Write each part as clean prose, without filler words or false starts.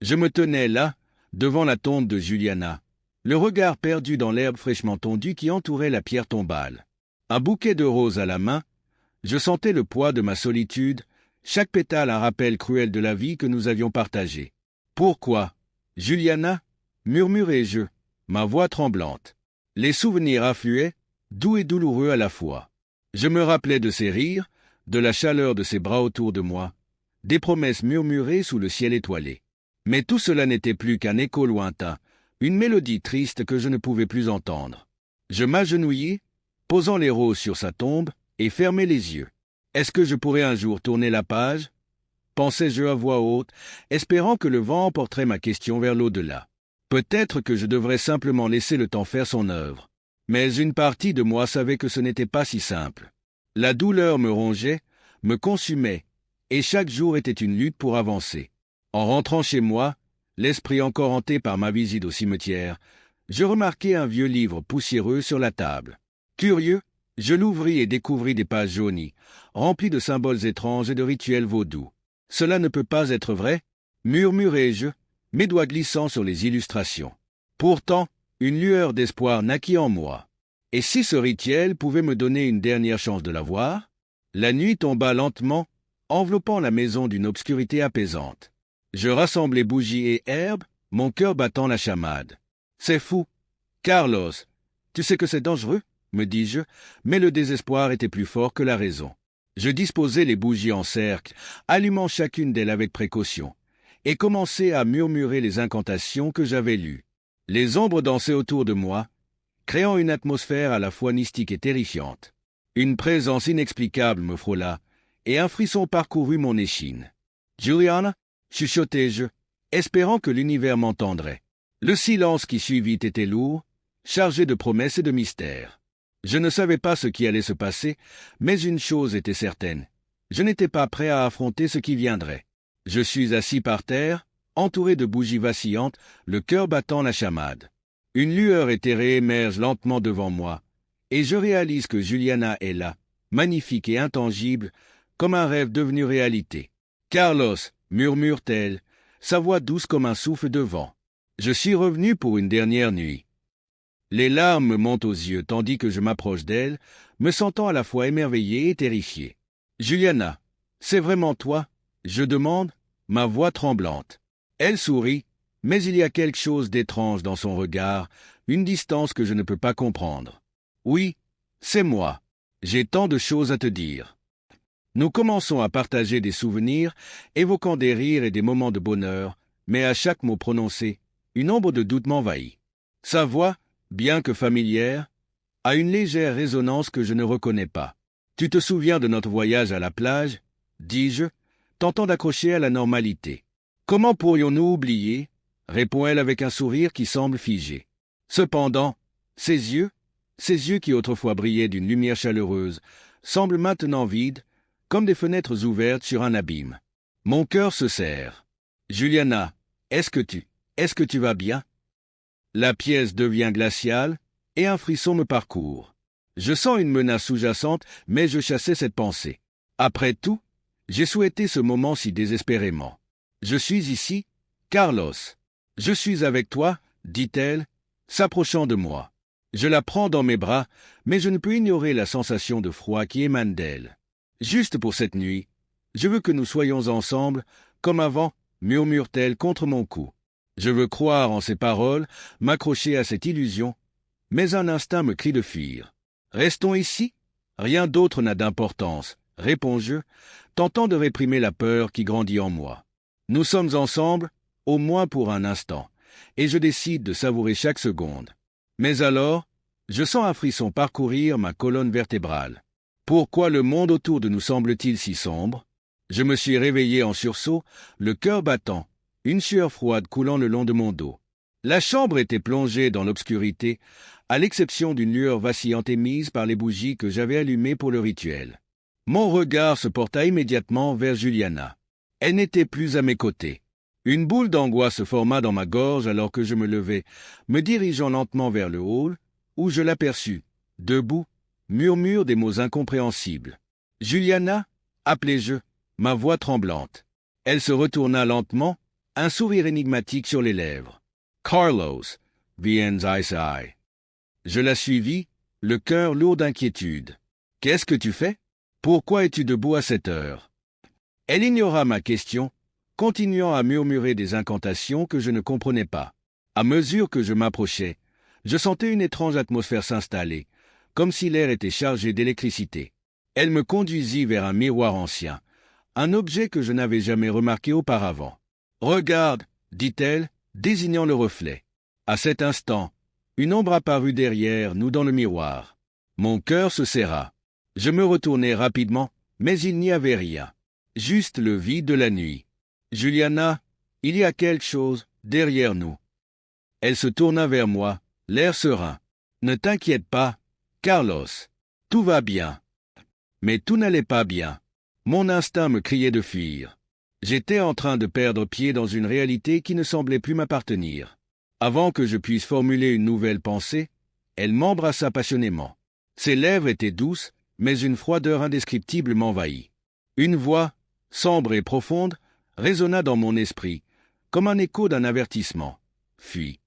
Je me tenais là, devant la tombe de Juliana, le regard perdu dans l'herbe fraîchement tondue qui entourait la pierre tombale. Un bouquet de roses à la main, je sentais le poids de ma solitude, chaque pétale un rappel cruel de la vie que nous avions partagée. « Pourquoi, Juliana ?» murmurai-je, ma voix tremblante. Les souvenirs affluaient, doux et douloureux à la fois. Je me rappelais de ses rires, de la chaleur de ses bras autour de moi, des promesses murmurées sous le ciel étoilé. Mais tout cela n'était plus qu'un écho lointain, une mélodie triste que je ne pouvais plus entendre. Je m'agenouillai, posant les roses sur sa tombe, et fermai les yeux. Est-ce que je pourrais un jour tourner la page? Pensais-je à voix haute, espérant que le vent emporterait ma question vers l'au-delà. Peut-être que je devrais simplement laisser le temps faire son œuvre. Mais une partie de moi savait que ce n'était pas si simple. La douleur me rongeait, me consumait, et chaque jour était une lutte pour avancer. En rentrant chez moi, l'esprit encore hanté par ma visite au cimetière, je remarquai un vieux livre poussiéreux sur la table. Curieux, je l'ouvris et découvris des pages jaunies, remplies de symboles étranges et de rituels vaudous. « Cela ne peut pas être vrai ?» murmurai-je, mes doigts glissant sur les illustrations. Pourtant, une lueur d'espoir naquit en moi. Et si ce rituel pouvait me donner une dernière chance de la voir? La nuit tomba lentement, enveloppant la maison d'une obscurité apaisante. Je rassemblai bougies et herbes, mon cœur battant la chamade. « C'est fou. Carlos, tu sais que c'est dangereux ?» me dis-je, mais le désespoir était plus fort que la raison. Je disposai les bougies en cercle, allumant chacune d'elles avec précaution, et commençai à murmurer les incantations que j'avais lues. Les ombres dansaient autour de moi, créant une atmosphère à la fois mystique et terrifiante. Une présence inexplicable me frôla, et un frisson parcourut mon échine. « Juliana » chuchotai-je, espérant que l'univers m'entendrait. Le silence qui suivit était lourd, chargé de promesses et de mystères. Je ne savais pas ce qui allait se passer, mais une chose était certaine. Je n'étais pas prêt à affronter ce qui viendrait. Je suis assis par terre, entouré de bougies vacillantes, le cœur battant la chamade. Une lueur éthérée émerge lentement devant moi, et je réalise que Juliana est là, magnifique et intangible, comme un rêve devenu réalité. « Carlos » murmure-t-elle, sa voix douce comme un souffle de vent. Je suis revenu pour une dernière nuit. Les larmes me montent aux yeux tandis que je m'approche d'elle, me sentant à la fois émerveillé et terrifié. « Juliana, c'est vraiment toi ?» je demande, ma voix tremblante. Elle sourit, mais il y a quelque chose d'étrange dans son regard, une distance que je ne peux pas comprendre. « Oui, c'est moi. J'ai tant de choses à te dire. » Nous commençons à partager des souvenirs, évoquant des rires et des moments de bonheur, mais à chaque mot prononcé, une ombre de doute m'envahit. Sa voix, bien que familière, a une légère résonance que je ne reconnais pas. « Tu te souviens de notre voyage à la plage ?» dis-je, tentant d'accrocher à la normalité. « Comment pourrions-nous oublier ?» répond-elle avec un sourire qui semble figé. Cependant, ses yeux qui autrefois brillaient d'une lumière chaleureuse, semblent maintenant vides, comme des fenêtres ouvertes sur un abîme. Mon cœur se serre. « Juliana, est-ce que tu vas bien ?» La pièce devient glaciale, et un frisson me parcourt. Je sens une menace sous-jacente, mais je chassais cette pensée. Après tout, j'ai souhaité ce moment si désespérément. « Je suis ici, Carlos. Je suis avec toi, » dit-elle, s'approchant de moi. Je la prends dans mes bras, mais je ne peux ignorer la sensation de froid qui émane d'elle. « Juste pour cette nuit, je veux que nous soyons ensemble, comme avant, » murmure-t-elle contre mon cou. Je veux croire en ces paroles, m'accrocher à cette illusion, mais un instinct me crie de fuir. « Restons ici? Rien d'autre n'a d'importance, » réponds-je, tentant de réprimer la peur qui grandit en moi. Nous sommes ensemble, au moins pour un instant, et je décide de savourer chaque seconde. Mais alors, je sens un frisson parcourir ma colonne vertébrale. Pourquoi le monde autour de nous semble-t-il si sombre? Je me suis réveillé en sursaut, le cœur battant, une sueur froide coulant le long de mon dos. La chambre était plongée dans l'obscurité, à l'exception d'une lueur vacillante émise par les bougies que j'avais allumées pour le rituel. Mon regard se porta immédiatement vers Juliana. Elle n'était plus à mes côtés. Une boule d'angoisse se forma dans ma gorge alors que je me levai, me dirigeant lentement vers le hall, où je l'aperçus, debout, murmure des mots incompréhensibles. « Juliana » appelai-je, ma voix tremblante. Elle se retourna lentement, un sourire énigmatique sur les lèvres. Carlos, VNZI. Je la suivis, le cœur lourd d'inquiétude. Qu'est-ce que tu fais? Pourquoi es-tu debout à cette heure? Elle ignora ma question, continuant à murmurer des incantations que je ne comprenais pas. À mesure que je m'approchais, je sentais une étrange atmosphère s'installer, comme si l'air était chargé d'électricité. Elle me conduisit vers un miroir ancien, un objet que je n'avais jamais remarqué auparavant. « Regarde, dit-elle, désignant le reflet. À cet instant, une ombre apparut derrière nous dans le miroir. Mon cœur se serra. Je me retournai rapidement, mais il n'y avait rien. Juste le vide de la nuit. « Juliana, il y a quelque chose derrière nous. » Elle se tourna vers moi, l'air serein. « Ne t'inquiète pas, Carlos. Tout va bien. » Mais tout n'allait pas bien. Mon instinct me criait de fuir. J'étais en train de perdre pied dans une réalité qui ne semblait plus m'appartenir. Avant que je puisse formuler une nouvelle pensée, elle m'embrassa passionnément. Ses lèvres étaient douces, mais une froideur indescriptible m'envahit. Une voix, sombre et profonde, résonna dans mon esprit, comme un écho d'un avertissement. Fuis.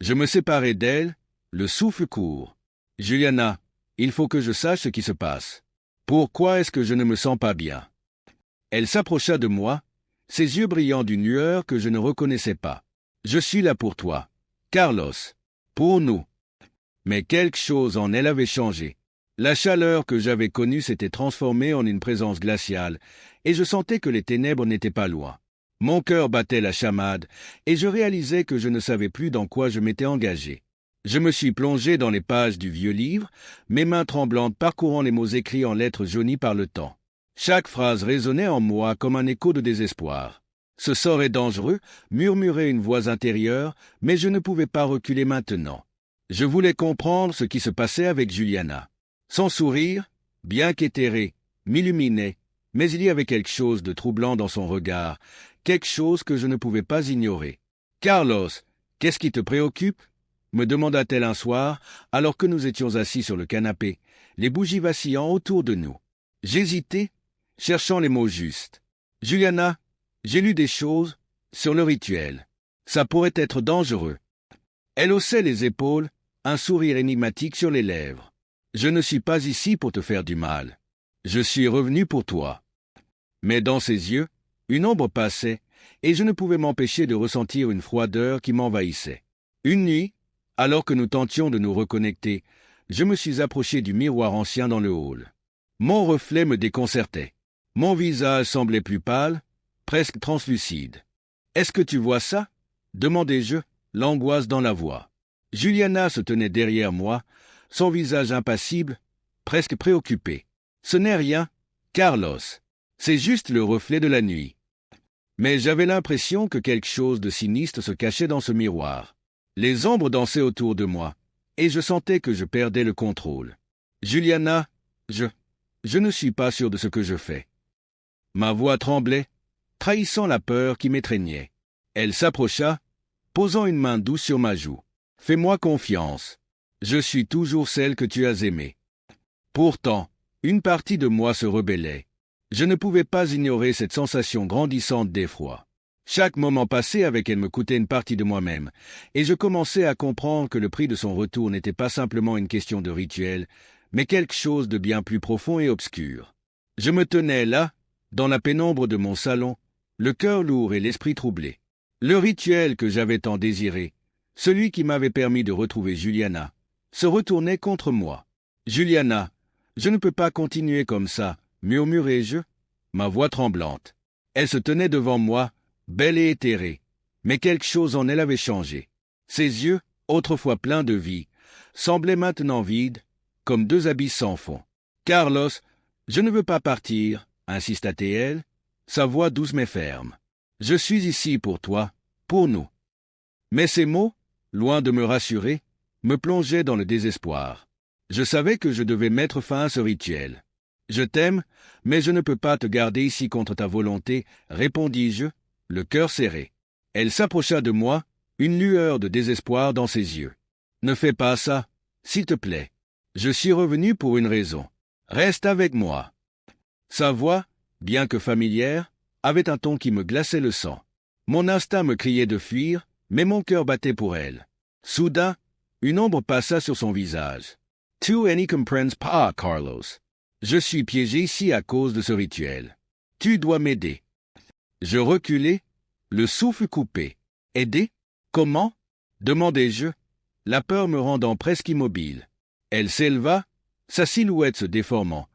Je me séparai d'elle, le souffle court. « Juliana, il faut que je sache ce qui se passe. Pourquoi est-ce que je ne me sens pas bien ?» Elle s'approcha de moi, ses yeux brillant d'une lueur que je ne reconnaissais pas. « Je suis là pour toi, Carlos. Pour nous. » Mais quelque chose en elle avait changé. La chaleur que j'avais connue s'était transformée en une présence glaciale, et je sentais que les ténèbres n'étaient pas loin. Mon cœur battait la chamade, et je réalisais que je ne savais plus dans quoi je m'étais engagé. Je me suis plongé dans les pages du vieux livre, mes mains tremblantes parcourant les mots écrits en lettres jaunies par le temps. Chaque phrase résonnait en moi comme un écho de désespoir. Ce sort est dangereux, murmurait une voix intérieure, mais je ne pouvais pas reculer maintenant. Je voulais comprendre ce qui se passait avec Juliana. Son sourire, bien qu'éthéré, m'illuminait, mais il y avait quelque chose de troublant dans son regard, quelque chose que je ne pouvais pas ignorer. « Carlos, qu'est-ce qui te préoccupe ?» me demanda-t-elle un soir, alors que nous étions assis sur le canapé, les bougies vacillant autour de nous. J'hésitais, cherchant les mots justes. « Juliana, j'ai lu des choses sur le rituel. Ça pourrait être dangereux. » Elle haussait les épaules, un sourire énigmatique sur les lèvres. « Je ne suis pas ici pour te faire du mal. Je suis revenu pour toi. » Mais dans ses yeux, une ombre passait, et je ne pouvais m'empêcher de ressentir une froideur qui m'envahissait. Une nuit, alors que nous tentions de nous reconnecter, je me suis approché du miroir ancien dans le hall. Mon reflet me déconcertait. Mon visage semblait plus pâle, presque translucide. « Est-ce que tu vois ça ?» demandai-je, l'angoisse dans la voix. Juliana se tenait derrière moi, son visage impassible, presque préoccupé. « Ce n'est rien, Carlos. C'est juste le reflet de la nuit. » Mais j'avais l'impression que quelque chose de sinistre se cachait dans ce miroir. Les ombres dansaient autour de moi, et je sentais que je perdais le contrôle. « Juliana, je ne suis pas sûr de ce que je fais. » Ma voix tremblait, trahissant la peur qui m'étreignait. Elle s'approcha, posant une main douce sur ma joue. « Fais-moi confiance. Je suis toujours celle que tu as aimée. » Pourtant, une partie de moi se rebellait. Je ne pouvais pas ignorer cette sensation grandissante d'effroi. Chaque moment passé avec elle me coûtait une partie de moi-même, et je commençais à comprendre que le prix de son retour n'était pas simplement une question de rituel, mais quelque chose de bien plus profond et obscur. Je me tenais là, dans la pénombre de mon salon, le cœur lourd et l'esprit troublé. Le rituel que j'avais tant désiré, celui qui m'avait permis de retrouver Juliana, se retournait contre moi. « Juliana, je ne peux pas continuer comme ça, » murmurai-je, ma voix tremblante. Elle se tenait devant moi, belle et éthérée, mais quelque chose en elle avait changé. Ses yeux, autrefois pleins de vie, semblaient maintenant vides, comme deux abysses sans fond. « Carlos, je ne veux pas partir, » insista-t-elle, sa voix douce mais ferme. « Je suis ici pour toi, pour nous. » Mais ces mots, loin de me rassurer, me plongeaient dans le désespoir. Je savais que je devais mettre fin à ce rituel. « Je t'aime, mais je ne peux pas te garder ici contre ta volonté, » répondis-je, le cœur serré. Elle s'approcha de moi, une lueur de désespoir dans ses yeux. « Ne fais pas ça, s'il te plaît. Je suis revenu pour une raison. Reste avec moi. » Sa voix, bien que familière, avait un ton qui me glaçait le sang. Mon instinct me criait de fuir, mais mon cœur battait pour elle. Soudain, une ombre passa sur son visage. « Tu n'y comprends pas, Carlos. Je suis piégé ici à cause de ce rituel. Tu dois m'aider. » Je reculai, le souffle coupé. « Aider? Comment ?» demandai-je, la peur me rendant presque immobile. Elle s'éleva, sa silhouette se déformant,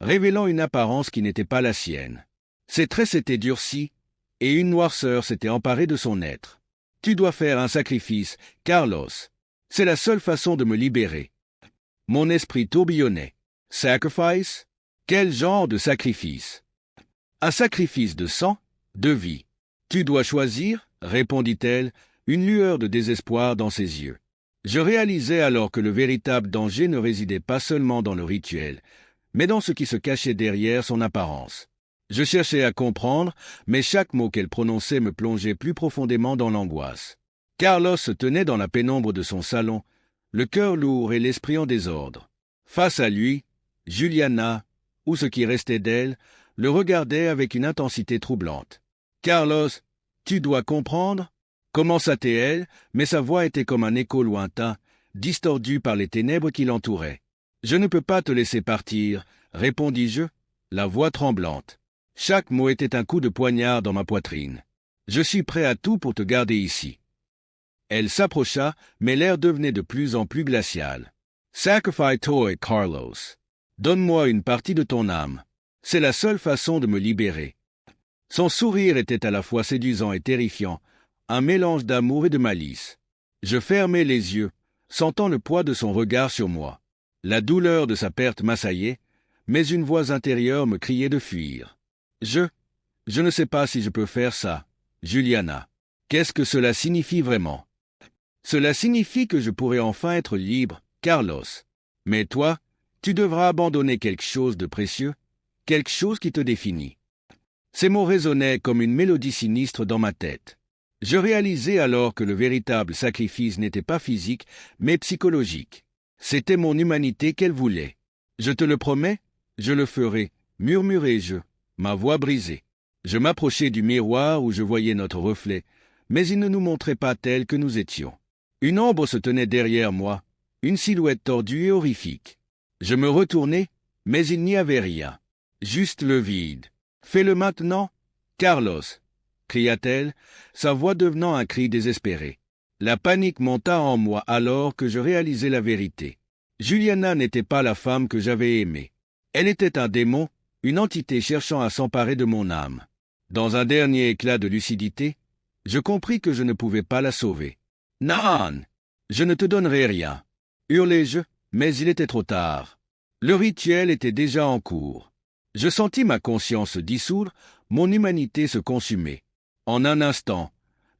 révélant une apparence qui n'était pas la sienne. Ses traits s'étaient durcis, et une noirceur s'était emparée de son être. « Tu dois faire un sacrifice, Carlos. C'est la seule façon de me libérer. » Mon esprit tourbillonnait. « Sacrifice? Quel genre de sacrifice? »« Un sacrifice de sang, de vie. Tu dois choisir, » répondit-elle, une lueur de désespoir dans ses yeux. Je réalisais alors que le véritable danger ne résidait pas seulement dans le rituel, mais dans ce qui se cachait derrière son apparence. Je cherchais à comprendre, mais chaque mot qu'elle prononçait me plongeait plus profondément dans l'angoisse. Carlos se tenait dans la pénombre de son salon, le cœur lourd et l'esprit en désordre. Face à lui, Juliana, ou ce qui restait d'elle, le regardait avec une intensité troublante. « Carlos, tu dois comprendre » commença-t-elle, mais sa voix était comme un écho lointain, distordu par les ténèbres qui l'entouraient. « Je ne peux pas te laisser partir, » répondis-je, la voix tremblante. Chaque mot était un coup de poignard dans ma poitrine. « Je suis prêt à tout pour te garder ici. » Elle s'approcha, mais l'air devenait de plus en plus glacial. « Sacrifice-toi, Carlos. Donne-moi une partie de ton âme. C'est la seule façon de me libérer. » Son sourire était à la fois séduisant et terrifiant, un mélange d'amour et de malice. Je fermai les yeux, sentant le poids de son regard sur moi. La douleur de sa perte m'assaillait, mais une voix intérieure me criait de fuir. Je ne sais pas si je peux faire ça, Juliana. Qu'est-ce que cela signifie vraiment? Cela signifie que je pourrais enfin être libre, Carlos. Mais toi, tu devras abandonner quelque chose de précieux, quelque chose qui te définit. Ces mots résonnaient comme une mélodie sinistre dans ma tête. Je réalisais alors que le véritable sacrifice n'était pas physique, mais psychologique. C'était mon humanité qu'elle voulait. « Je te le promets, je le ferai, » murmurai-je, ma voix brisée. Je m'approchai du miroir où je voyais notre reflet, mais il ne nous montrait pas tels que nous étions. Une ombre se tenait derrière moi, une silhouette tordue et horrifique. Je me retournai, mais il n'y avait rien. Juste le vide. « Fais-le maintenant, Carlos !» cria-t-elle, sa voix devenant un cri désespéré. La panique monta en moi alors que je réalisai la vérité. Juliana n'était pas la femme que j'avais aimée. Elle était un démon, une entité cherchant à s'emparer de mon âme. Dans un dernier éclat de lucidité, je compris que je ne pouvais pas la sauver. « Non, je ne te donnerai rien !» hurlai-je, mais il était trop tard. Le rituel était déjà en cours. Je sentis ma conscience se dissoudre, mon humanité se consumer. En un instant,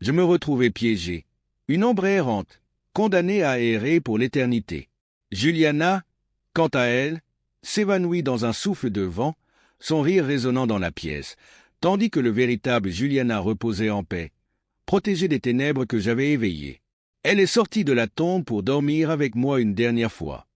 je me retrouvai piégé, une ombre errante, condamnée à errer pour l'éternité. Juliana, quant à elle, s'évanouit dans un souffle de vent, son rire résonnant dans la pièce, tandis que le véritable Juliana reposait en paix, protégée des ténèbres que j'avais éveillées. Elle est sortie de la tombe pour dormir avec moi une dernière fois.